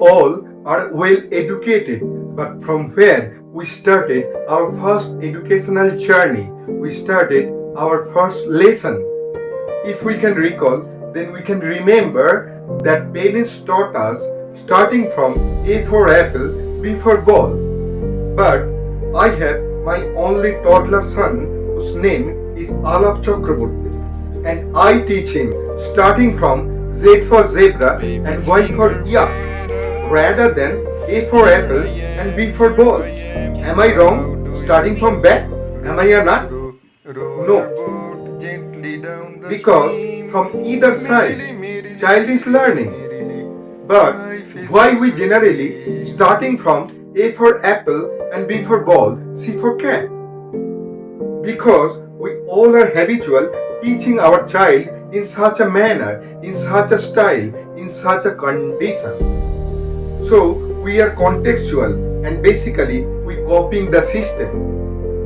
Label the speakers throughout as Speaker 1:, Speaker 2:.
Speaker 1: all are well educated, but from where we started our first educational journey, we started our first lesson. If we can recall, then we can remember that parents taught us starting from A for apple, B for ball. But I have my only toddler son whose name is Alap Chakraborty, and I teach him starting from Z for zebra and Y for yak rather than A for apple and B for ball. Am I wrong starting from back? Am I a nut? No. Because from either side, child is learning. But why we generally starting from A for apple and B for ball, C for cat? Because we all are habitual teaching our child in such a manner, in such a style, in such a condition. So we are contextual and basically we copying the system.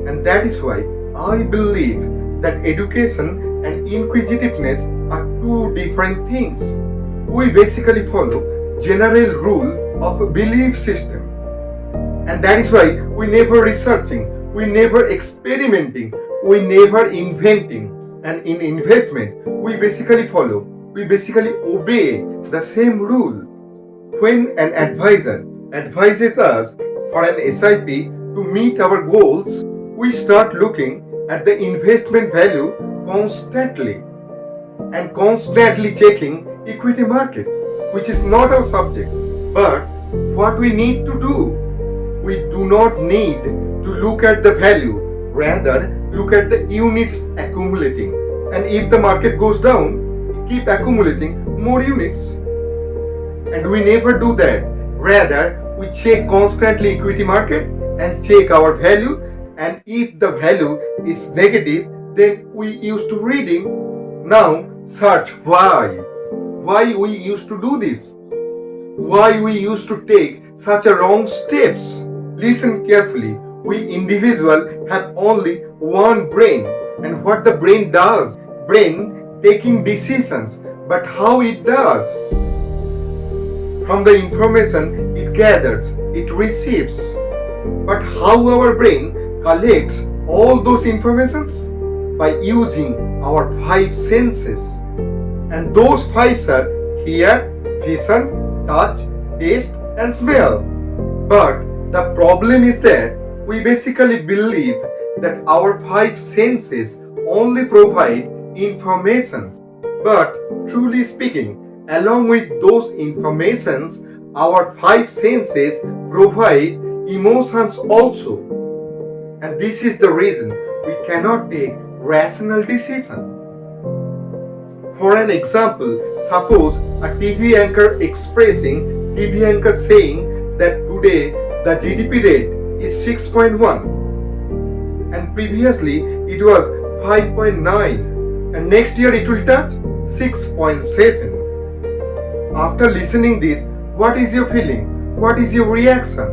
Speaker 1: And that is why I believe that education and inquisitiveness are two different things. We basically follow general rule of a belief system. And that is why we never researching, we never experimenting, we never inventing. And in investment, we basically follow, we basically obey the same rule. When an advisor advises us for an SIP to meet our goals, we start looking at the investment value constantly and constantly checking equity market, which is not our subject. But what we need to do, we do not need to look at the value, rather look at the units accumulating. And if the market goes down, we keep accumulating more units. And we never do that. Rather, we check constantly equity market and check our value. And if the value is negative, then we used to reading. Now search why. Why we used to do this? Why we used to take such a wrong steps? Listen carefully. We individual have only one brain, and what the brain does, brain taking decisions, but how it does. From the information it gathers, it receives. But how our brain collects all those informations? By using our five senses. And those fives are hear, vision, touch, taste and smell. But the problem is that we basically believe that our five senses only provide information. But truly speaking, along with those informations, our five senses provide emotions also. And this is the reason we cannot take rational decision. For an example, suppose a TV anchor saying that today the GDP rate is 6.1 and previously it was 5.9 and next year it will touch 6.7. After listening this, what is your feeling? What is your reaction?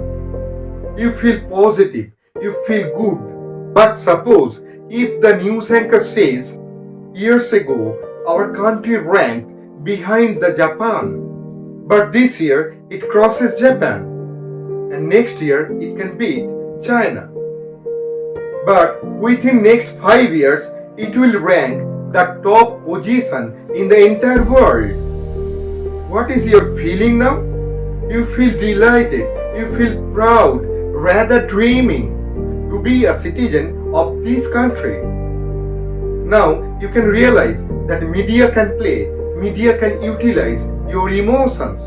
Speaker 1: You feel positive, you feel good. But suppose if the news anchor says, years ago our country ranked behind the Japan, but this year it crosses Japan, and next year it can beat China. But within next 5 years, it will rank the top position in the entire world. What is your feeling now? You feel delighted, you feel proud, rather dreaming to be a citizen of this country. Now you can realize that media can utilize your emotions.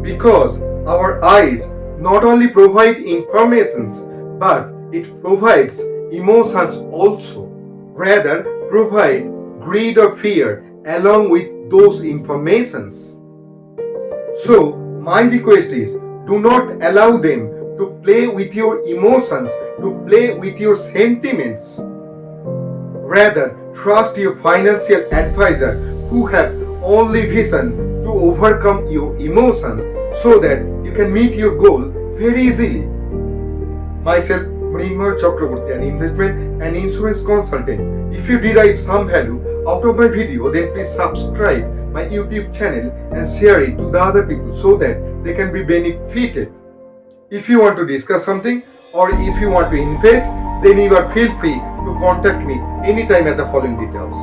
Speaker 1: Because our eyes not only provide informations, but it provides emotions also. Rather, provide greed or fear along with those informations. So, my request is, do not allow them to play with your emotions, to play with your sentiments. Rather, trust your financial advisor who have only vision to overcome your emotion so that you can meet your goal very easily. Myself, Mrinmoy Chakraborty, an investment and insurance consultant. If you derive some value out of my video, then please subscribe my YouTube channel and share it to the other people so that they can be benefited. If you want to discuss something or if you want to invest, then you are feel free to contact me anytime at the following details.